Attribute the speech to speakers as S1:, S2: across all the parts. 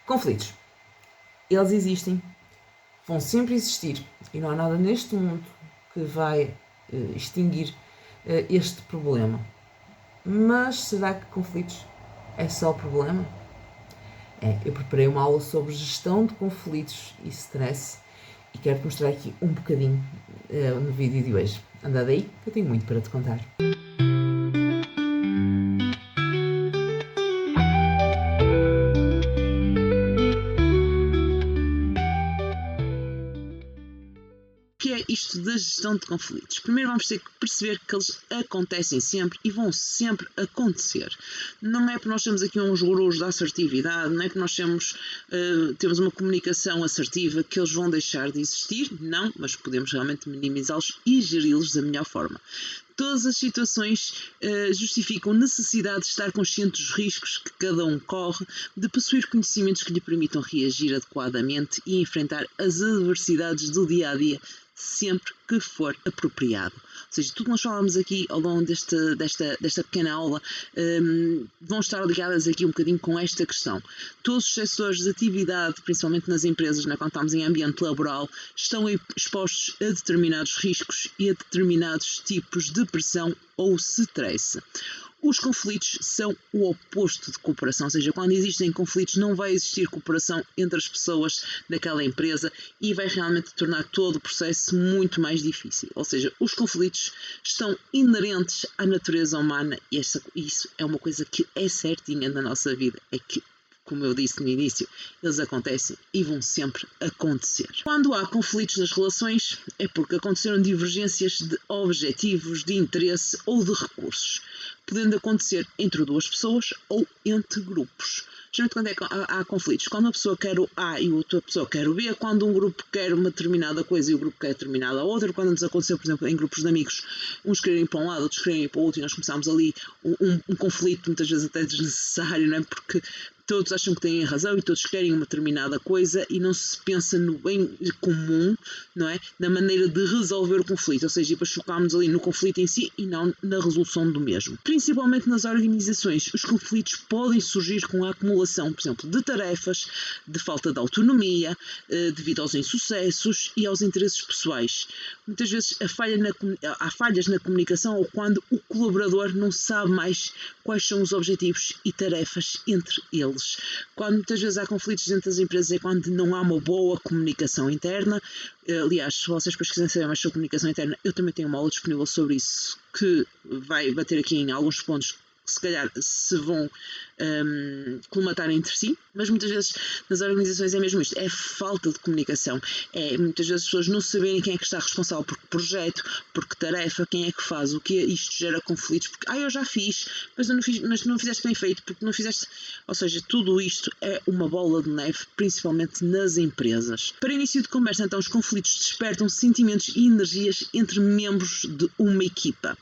S1: Conflitos. Eles existem, vão sempre existir e não há nada neste mundo que vai extinguir este problema. Mas será que conflitos é só o problema? Eu preparei uma aula sobre gestão de conflitos e stress e quero-te mostrar aqui um bocadinho no vídeo de hoje. Anda daí, que eu tenho muito para te contar.
S2: O que é isto da gestão de conflitos? Primeiro vamos ter que perceber que eles acontecem sempre e vão sempre acontecer. Não é porque nós temos aqui uns gurus da assertividade, não é porque nós temos uma comunicação assertiva que eles vão deixar de existir, não, mas podemos realmente minimizá-los e geri-los da melhor forma. Todas as situações justificam a necessidade de estar consciente dos riscos que cada um corre, de possuir conhecimentos que lhe permitam reagir adequadamente e enfrentar as adversidades do dia-a-dia sempre que for apropriado. Ou seja, tudo que nós falamos aqui ao longo desta pequena aula vão estar ligadas aqui um bocadinho com esta questão. Todos os setores de atividade, principalmente nas empresas, quando estamos em ambiente laboral, estão expostos a determinados riscos e a determinados tipos de pressão ou stress. Os conflitos são o oposto de cooperação, ou seja, quando existem conflitos não vai existir cooperação entre as pessoas daquela empresa e vai realmente tornar todo o processo muito mais difícil. Ou seja, os conflitos estão inerentes à natureza humana e isso é uma coisa que é certinha na nossa vida, é que, como eu disse no início, eles acontecem e vão sempre acontecer. Quando há conflitos nas relações, é porque aconteceram divergências de objetivos, de interesse ou de recursos, podendo acontecer entre duas pessoas ou entre grupos. Geralmente quando há conflitos, quando uma pessoa quer o A e outra pessoa quer o B, quando um grupo quer uma determinada coisa e o grupo quer determinada outra, quando nos aconteceu, por exemplo, em grupos de amigos, uns querem ir para um lado, outros querem ir para o outro, e nós começámos ali um conflito, muitas vezes até desnecessário, não é? Porque todos acham que têm razão e todos querem uma determinada coisa e não se pensa no bem comum, não é? Na maneira de resolver o conflito, ou seja, depois focámos ali no conflito em si e não na resolução do mesmo. Principalmente nas organizações, os conflitos podem surgir com a acumulação, por exemplo, de tarefas, de falta de autonomia, devido aos insucessos e aos interesses pessoais. Muitas vezes há falhas na comunicação ou quando o colaborador não sabe mais quais são os objetivos e tarefas entre eles. Quando muitas vezes há conflitos dentro das empresas é quando não há uma boa comunicação interna. Aliás, se vocês depois quiserem saber mais sobre comunicação interna, eu também tenho uma aula disponível sobre isso que vai bater aqui em alguns pontos que se calhar se vão colmatar entre si, mas muitas vezes nas organizações é mesmo isto, é falta de comunicação, é muitas vezes as pessoas não saberem quem é que está responsável por que projeto, por que tarefa, quem é que faz o que, isto gera conflitos, porque eu já fiz, mas não fizeste bem feito, porque não fizeste, ou seja, tudo isto é uma bola de neve, principalmente nas empresas. Para início de conversa, então, os conflitos despertam sentimentos e energias entre membros de uma equipa.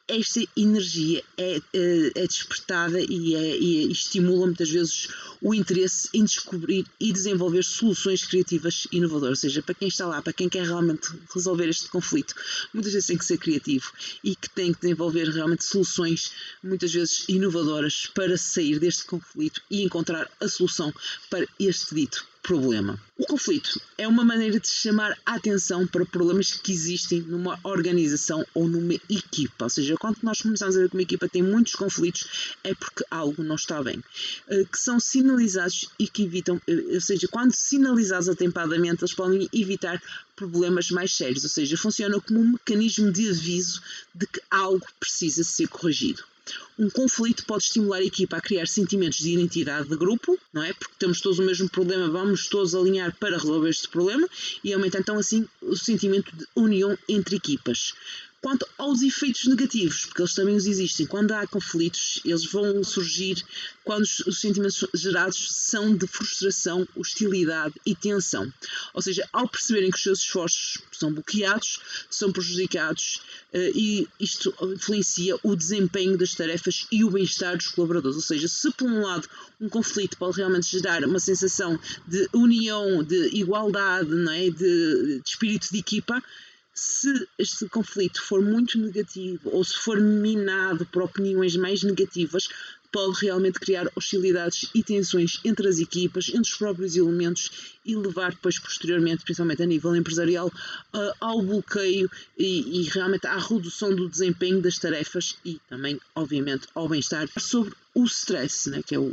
S2: Esta energia é despertada e estimula muitas vezes o interesse em descobrir e desenvolver soluções criativas e inovadoras. Ou seja, para quem está lá, para quem quer realmente resolver este conflito, muitas vezes tem que ser criativo e que tem que desenvolver realmente soluções, muitas vezes inovadoras, para sair deste conflito e encontrar a solução para este dito problema. O conflito é uma maneira de chamar a atenção para problemas que existem numa organização ou numa equipa. Ou seja, quando nós começamos a ver que uma equipa tem muitos conflitos, é porque algo não está bem. Que são sinalizados e que evitam, ou seja, quando sinalizados atempadamente, eles podem evitar problemas mais sérios. Ou seja, funciona como um mecanismo de aviso de que algo precisa ser corrigido. Um conflito pode estimular a equipa a criar sentimentos de identidade de grupo, não é? Porque temos todos o mesmo problema, vamos todos alinhar para resolver este problema e aumenta então assim o sentimento de união entre equipas. Quanto aos efeitos negativos, porque eles também os existem, quando há conflitos, eles vão surgir quando os sentimentos gerados são de frustração, hostilidade e tensão. Ou seja, ao perceberem que os seus esforços são bloqueados, são prejudicados e isto influencia o desempenho das tarefas e o bem-estar dos colaboradores. Ou seja, se por um lado um conflito pode realmente gerar uma sensação de união, de igualdade, não é? de espírito de equipa, se este conflito for muito negativo ou se for minado por opiniões mais negativas, pode realmente criar hostilidades e tensões entre as equipas, entre os próprios elementos e levar depois posteriormente, principalmente a nível empresarial, ao bloqueio e realmente à redução do desempenho das tarefas e também, obviamente, ao bem-estar. Sobre o stress, né, que é o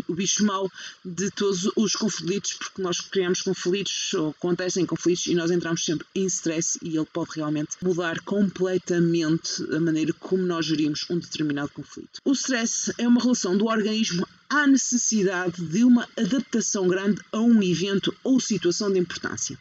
S2: bicho mau de todos os conflitos, porque nós criamos conflitos ou acontecem conflitos e nós entramos sempre em stress e ele pode realmente mudar completamente a maneira como nós gerimos um determinado conflito. O stress é uma relação do organismo à necessidade de uma adaptação grande a um evento ou situação de importância.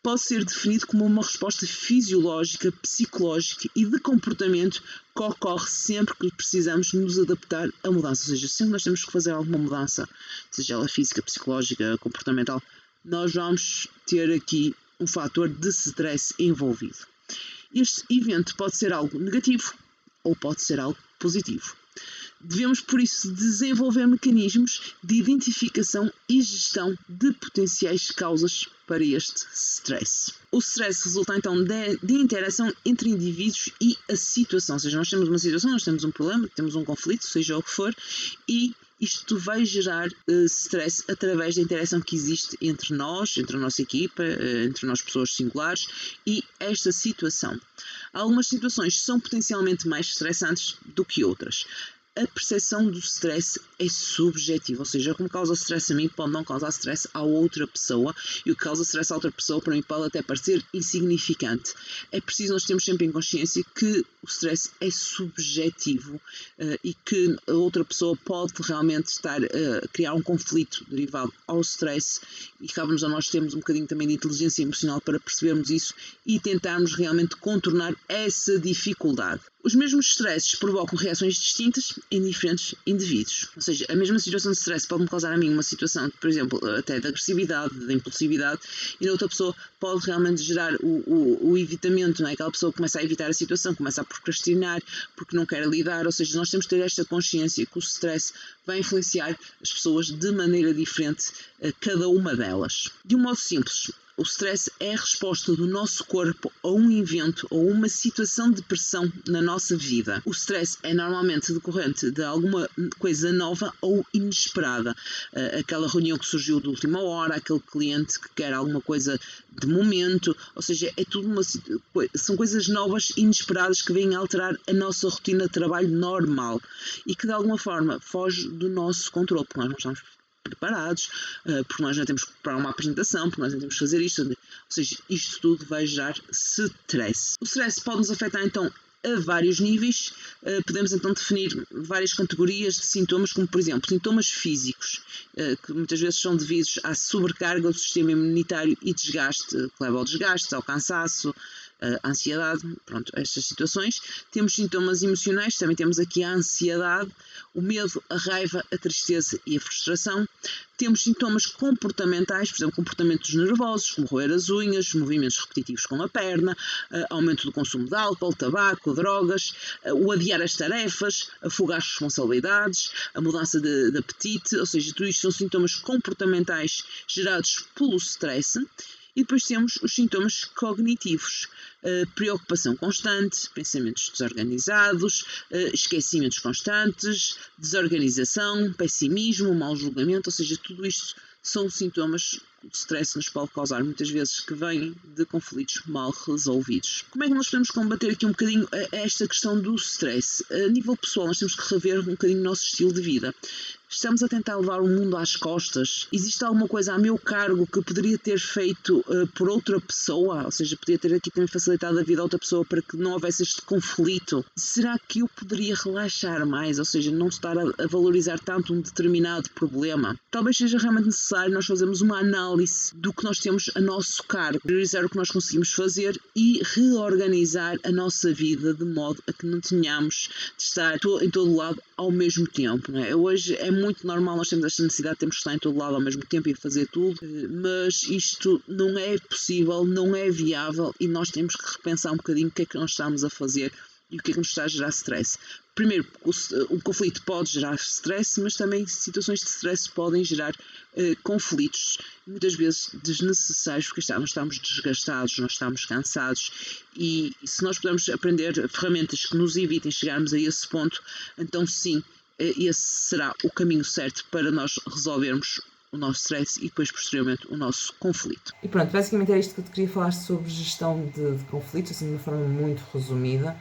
S2: Pode ser definido como uma resposta fisiológica, psicológica e de comportamento que ocorre sempre que precisamos nos adaptar a mudança. Ou seja, sempre nós temos que fazer alguma mudança, seja ela física, psicológica, comportamental, nós vamos ter aqui um fator de stress envolvido. Este evento pode ser algo negativo ou pode ser algo positivo. Devemos, por isso, desenvolver mecanismos de identificação e gestão de potenciais causas para este stress. O stress resulta então de interação entre indivíduos e a situação, ou seja, nós temos uma situação, nós temos um problema, temos um conflito, seja o que for, e isto vai gerar stress através da interação que existe entre nós, entre a nossa equipa, entre nós pessoas singulares e esta situação. Algumas situações são potencialmente mais estressantes do que outras. A percepção do stress é subjetiva, ou seja, o que me causa stress a mim pode não causar stress à outra pessoa e o que causa stress à outra pessoa para mim pode até parecer insignificante. É preciso nós termos sempre em consciência que o stress é subjetivo e que a outra pessoa pode realmente estar a criar um conflito derivado ao stress e cabe-nos a nós termos um bocadinho também de inteligência emocional para percebermos isso e tentarmos realmente contornar essa dificuldade. Os mesmos stresses provocam reações distintas em diferentes indivíduos. Ou seja, a mesma situação de stress pode-me causar a mim uma situação, por exemplo, até de agressividade, de impulsividade, e na outra pessoa pode realmente gerar o evitamento, não é? Aquela pessoa começa a evitar a situação, começa a procrastinar porque não quer lidar. Ou seja, nós temos que ter esta consciência que o stress vai influenciar as pessoas de maneira diferente, cada uma delas. De um modo simples, o stress é a resposta do nosso corpo a um evento ou uma situação de pressão na nossa vida. O stress é normalmente decorrente de alguma coisa nova ou inesperada. Aquela reunião que surgiu de última hora, aquele cliente que quer alguma coisa de momento, ou seja, é tudo são coisas novas e inesperadas que vêm alterar a nossa rotina de trabalho normal e que de alguma forma foge do nosso controle, porque nós não estamos preparados, porque nós já temos que preparar uma apresentação, porque nós já temos que fazer isto, ou seja, isto tudo vai gerar stress. O stress pode nos afetar então a vários níveis, podemos então definir várias categorias de sintomas, como por exemplo, sintomas físicos, que muitas vezes são devidos à sobrecarga do sistema imunitário e desgaste, que leva ao desgaste, ao cansaço, a ansiedade, pronto, estas situações. Temos sintomas emocionais, também temos aqui a ansiedade, o medo, a raiva, a tristeza e a frustração. Temos sintomas comportamentais, por exemplo, comportamentos nervosos, como roer as unhas, movimentos repetitivos com a perna, aumento do consumo de álcool, tabaco, drogas, o adiar as tarefas, a fuga às responsabilidades, a mudança de apetite, ou seja, tudo isto são sintomas comportamentais gerados pelo stress. E depois temos os sintomas cognitivos, preocupação constante, pensamentos desorganizados, esquecimentos constantes, desorganização, pessimismo, mau julgamento, ou seja, tudo isto são sintomas de stress nos pode causar muitas vezes que vêm de conflitos mal resolvidos. Como é que nós podemos combater aqui um bocadinho esta questão do stress? A nível pessoal nós temos que rever um bocadinho o nosso estilo de vida. Estamos a tentar levar o mundo às costas? Existe alguma coisa a meu cargo que poderia ter feito por outra pessoa? Ou seja, poderia ter aqui também facilitado a vida a outra pessoa para que não houvesse este conflito? Será que eu poderia relaxar mais? Ou seja, não estar a valorizar tanto um determinado problema? Talvez seja realmente necessário nós fazermos uma análise do que nós temos a nosso cargo, priorizar o que nós conseguimos fazer e reorganizar a nossa vida de modo a que não tenhamos de estar em todo lado ao mesmo tempo. Não é? Hoje é muito normal, nós temos esta necessidade, temos que estar em todo lado ao mesmo tempo e fazer tudo, mas isto não é possível, não é viável e nós temos que repensar um bocadinho o que é que nós estamos a fazer e o que é que nos está a gerar stress. Primeiro, o conflito pode gerar stress, mas também situações de stress podem gerar conflitos, muitas vezes desnecessários, porque nós estamos desgastados, nós estamos cansados e se nós pudermos aprender ferramentas que nos evitem chegarmos a esse ponto, então sim, esse será o caminho certo para nós resolvermos o nosso stress e depois posteriormente o nosso conflito.
S1: E pronto, basicamente era isto que eu te queria falar sobre gestão de conflitos, assim de uma forma muito resumida.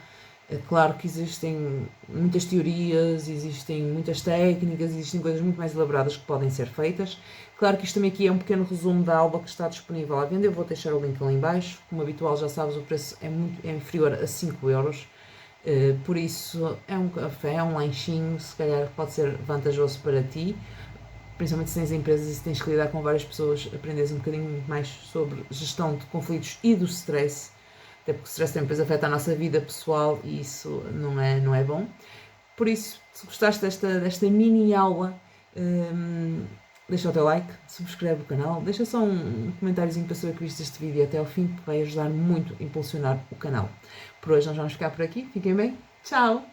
S1: É claro que existem muitas teorias, existem muitas técnicas, existem coisas muito mais elaboradas que podem ser feitas. Claro que isto também aqui é um pequeno resumo da aula que está disponível à venda. Eu vou deixar o link ali em baixo. Como habitual, já sabes, o preço é inferior a 5 euros. Por isso, é um café, é um lanchinho, se calhar pode ser vantajoso para ti, principalmente se tens empresas e se tens que lidar com várias pessoas, aprendes um bocadinho mais sobre gestão de conflitos e do stress, até porque o stress também depois afeta a nossa vida pessoal e isso não é bom. Por isso, se gostaste desta mini aula, deixa o teu like, subscreve o canal, deixa só um comentáriozinho para saber que viste este vídeo até ao fim, que vai ajudar muito a impulsionar o canal. Por hoje nós vamos ficar por aqui, fiquem bem, tchau!